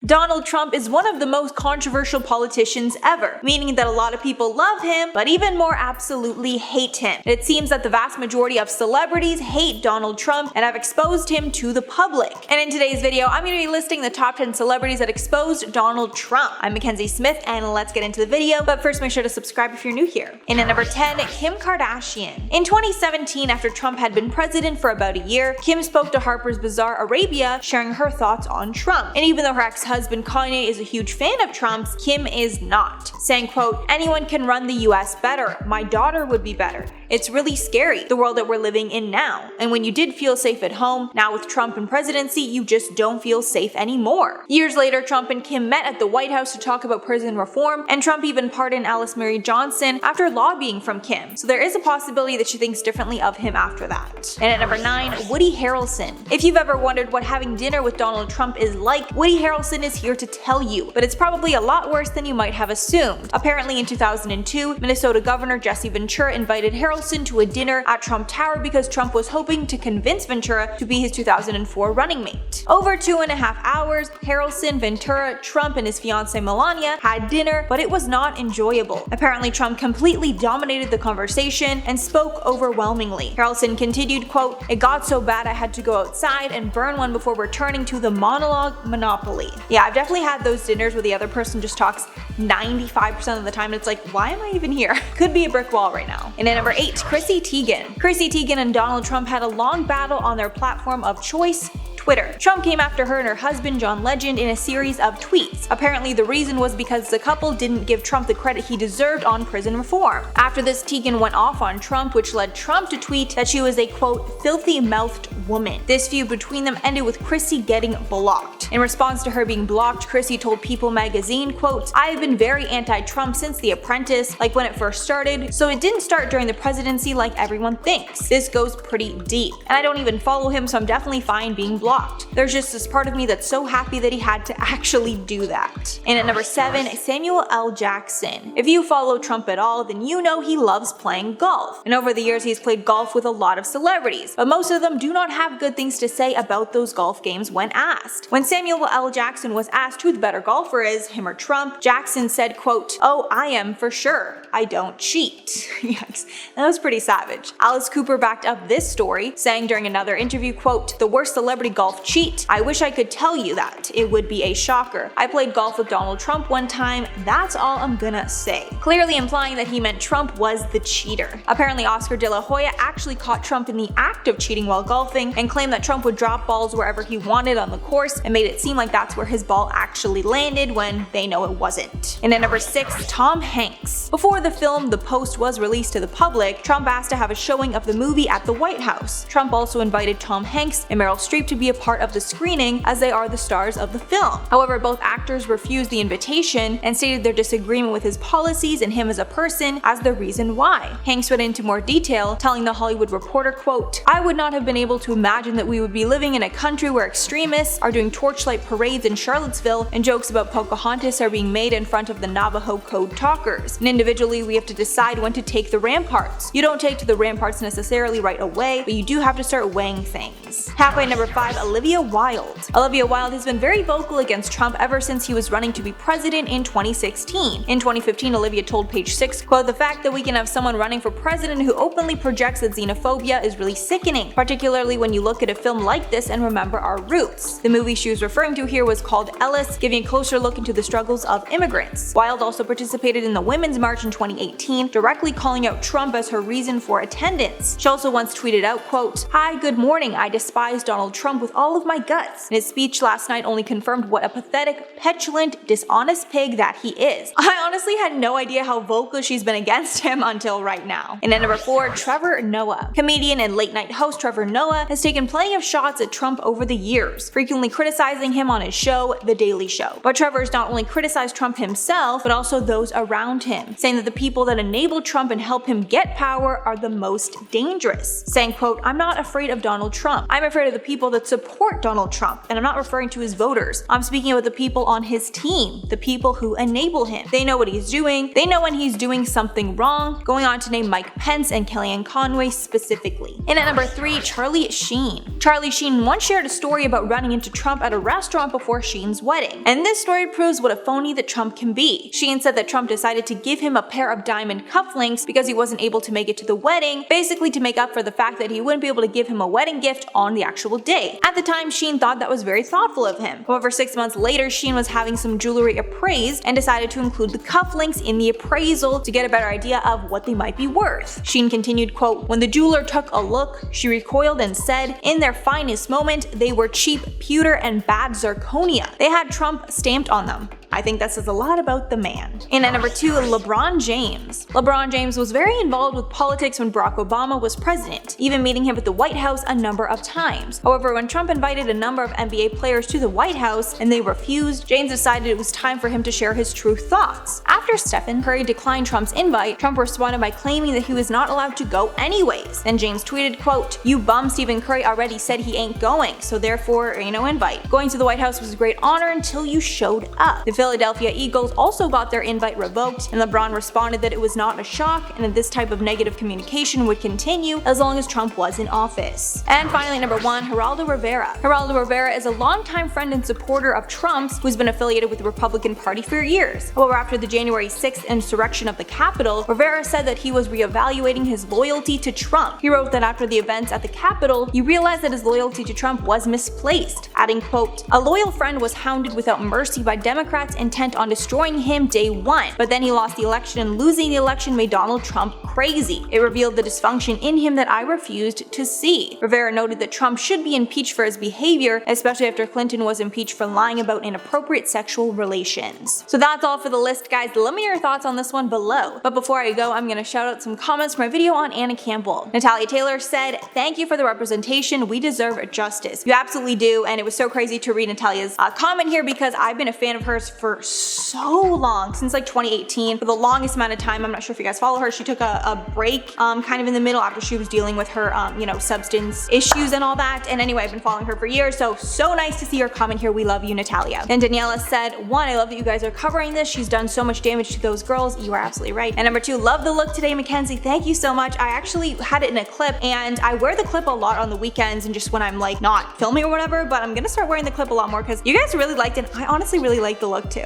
Donald Trump is one of the most controversial politicians ever, meaning that a lot of people love him, but even more absolutely hate him. It seems that the vast majority of celebrities hate Donald Trump and have exposed him to the public. And in today's video, I'm going to be listing the top 10 celebrities that exposed Donald Trump. I'm Mackenzie Smith, and let's get into the video, but first make sure to subscribe if you're new here. In at number 10, Kim Kardashian. In 2017, after Trump had been president for about a year, Kim spoke to Harper's Bazaar Arabia, sharing her thoughts on Trump. And even though her ex-husband Kanye is a huge fan of Trump's, Kim is not, saying, quote, "Anyone can run the US better. My daughter would be better. It's really scary, the world that we're living in now. And when you did feel safe at home, now with Trump in presidency, you just don't feel safe anymore." Years later, Trump and Kim met at the White House to talk about prison reform, and Trump even pardoned Alice Mary Johnson after lobbying from Kim. So there is a possibility that she thinks differently of him after that. And at number 9, Woody Harrelson. If you've ever wondered what having dinner with Donald Trump is like, Woody Harrelson is here to tell you, but it's probably a lot worse than you might have assumed. Apparently in 2002, Minnesota Governor Jesse Ventura invited Harrelson to a dinner at Trump Tower because Trump was hoping to convince Ventura to be his 2004 running mate. Over 2.5 hours, Harrelson, Ventura, Trump, and his fiancée Melania had dinner, but it was not enjoyable. Apparently Trump completely dominated the conversation and spoke overwhelmingly. Harrelson continued, quote, "It got so bad I had to go outside and burn one before returning to the monologue monopoly." Yeah, I've definitely had those dinners where the other person just talks 95% of the time and it's like, why am I even here? Could be a brick wall right now. And at number 8, Chrissy Teigen. Chrissy Teigen and Donald Trump had a long battle on their platform of choice, Twitter. Trump came after her and her husband John Legend in a series of tweets. Apparently the reason was because the couple didn't give Trump the credit he deserved on prison reform. After this, Teigen went off on Trump, which led Trump to tweet that she was a, quote, "filthy-mouthed woman." This feud between them ended with Chrissy getting blocked. In response to her being blocked, Chrissy told People magazine, quote, "I have been very anti-Trump since The Apprentice, like when it first started, so it didn't start during the presidency like everyone thinks. This goes pretty deep. And I don't even follow him, so I'm definitely fine being blocked. There's just this part of me that's so happy that he had to actually do that." And at number 7, Samuel L. Jackson. If you follow Trump at all, then you know he loves playing golf. And over the years, he's played golf with a lot of celebrities, but most of them do not have good things to say about those golf games when asked. When Samuel L. Jackson was asked who the better golfer is, him or Trump, Jackson said, quote, "Oh, I am for sure. I don't cheat." Yikes, that was pretty savage. Alice Cooper backed up this story, saying during another interview, quote, "The worst celebrity golf cheat? I wish I could tell you that. It would be a shocker. I played golf with Donald Trump one time. That's all I'm gonna say." Clearly implying that he meant Trump was the cheater. Apparently Oscar De La Hoya actually caught Trump in the act of cheating while golfing and claimed that Trump would drop balls wherever he wanted on the course and made it seem like that's where his ball actually landed when they know it wasn't. And at number 6, Tom Hanks. Before the film The Post was released to the public, Trump asked to have a showing of the movie at the White House. Trump also invited Tom Hanks and Meryl Streep to be a part of the screening as they are the stars of the film. However, both actors refused the invitation and stated their disagreement with his policies and him as a person as the reason why. Hanks went into more detail, telling The Hollywood Reporter, quote, "I would not have been able to imagine that we would be living in a country where extremists are doing torchlight parades in Charlottesville and jokes about Pocahontas are being made in front of the Navajo Code talkers. And individually, we have to decide when to take the ramparts. You don't take to the ramparts necessarily right away, but you do have to start weighing things." Halfway number 5, Olivia Wilde. Olivia Wilde has been very vocal against Trump ever since he was running to be president in 2016. In 2015, Olivia told Page 6, quote, "The fact that we can have someone running for president who openly projects that xenophobia is really sickening, particularly when you look at a film like this and remember our roots." The movie she was referring to here was called Ellis, giving a closer look into the struggles of immigrants. Wilde also participated in the Women's March in 2018, directly calling out Trump as her reason for attendance. She also once tweeted out, quote, "Hi, good morning. I despise Donald Trump with all of my guts. And his speech last night only confirmed what a pathetic, petulant, dishonest pig that he is." I honestly had no idea how vocal she's been against him until right now. And at number 4, Trevor Noah. Comedian and late night host Trevor Noah has taken plenty of shots at Trump over the years, frequently criticizing him on his show, The Daily Show. But Trevor's not only criticized Trump himself, but also those around him, saying that the people that enable Trump and help him get power are the most dangerous. Saying, quote, "I'm not afraid of Donald Trump. I'm afraid of the people that support support Donald Trump, and I'm not referring to his voters. I'm speaking about the people on his team, the people who enable him. They know what he's doing, they know when he's doing something wrong, going on to name Mike Pence and Kellyanne Conway specifically. And at number 3, Charlie Sheen. Charlie Sheen once shared a story about running into Trump at a restaurant before Sheen's wedding, and this story proves what a phony that Trump can be. Sheen said that Trump decided to give him a pair of diamond cufflinks because he wasn't able to make it to the wedding, basically to make up for the fact that he wouldn't be able to give him a wedding gift on the actual day. At the time, Sheen thought that was very thoughtful of him. However, 6 months later, Sheen was having some jewelry appraised and decided to include the cufflinks in the appraisal to get a better idea of what they might be worth. Sheen continued, quote, "When the jeweler took a look, she recoiled and said, in their finest moment, they were cheap pewter and bad zirconia. They had Trump stamped on them." I think that says a lot about the man. And at number 2, LeBron James. LeBron James was very involved with politics when Barack Obama was president, even meeting him at the White House a number of times. However, when Trump invited a number of NBA players to the White House and they refused, James decided it was time for him to share his true thoughts. After Stephen Curry declined Trump's invite, Trump responded by claiming that he was not allowed to go anyways. Then James tweeted, quote, "You bum Stephen Curry already said he ain't going, so therefore ain't no invite. Going to the White House was a great honor until you showed up." The Philadelphia Eagles also got their invite revoked, and LeBron responded that it was not a shock and that this type of negative communication would continue as long as Trump was in office. And finally, number 1, Geraldo Rivera. Geraldo Rivera is a longtime friend and supporter of Trump's who's been affiliated with the Republican Party for years. However, after the January 6th insurrection of the Capitol, Rivera said that he was reevaluating his loyalty to Trump. He wrote that after the events at the Capitol, he realized that his loyalty to Trump was misplaced, adding, quote, "A loyal friend was hounded without mercy by Democrats intent on destroying him day one, but then he lost the election, and losing the election made Donald Trump crazy. It revealed the dysfunction in him that I refused to see." Rivera noted that Trump should be impeached for his behavior, especially after Clinton was impeached for lying about inappropriate sexual relations. So that's all for the list, guys. Let me know your thoughts on this one below. But before I go, I'm gonna shout out some comments from my video on Anna Campbell. Natalia Taylor said, "Thank you for the representation. We deserve justice." You absolutely do, and it was so crazy to read Natalia's comment here because I've been a fan of hers for so long, since like 2018, for the longest amount of time. I'm not sure if you guys follow her. She took a break kind of in the middle after she was dealing with her substance issues and all that. And anyway, I've been following her for years, so nice to see her comment here. We love you, Natalia. And Daniela said, "1, I love that you guys are covering this. She's done so much damage to those girls." You are absolutely right. And number 2, love the look today, Mackenzie. Thank you so much. I actually had it in a clip, and I wear the clip a lot on the weekends and just when I'm like not filming or whatever, but I'm gonna start wearing the clip a lot more because you guys really liked it. I honestly really like the look too.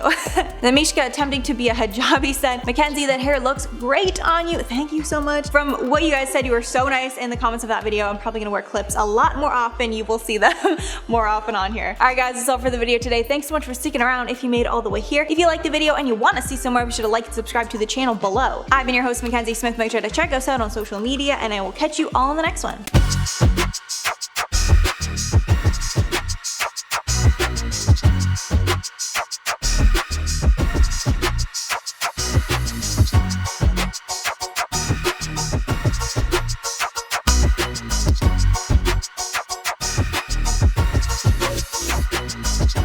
Then Mishka, attempting to be a hijabi, said, "Mackenzie, that hair looks great on you." Thank you so much. From what you guys said, you were so nice in the comments of that video. I'm probably gonna wear clips a lot more often. You will see them more often on here. Alright guys, that's all for the video today. Thanks so much for sticking around if you made it all the way here. If you liked the video and you want to see some more, be sure to like and subscribe to the channel below. I've been your host, Mackenzie Smith. Make sure to check us out on social media, and I will catch you all in the next one.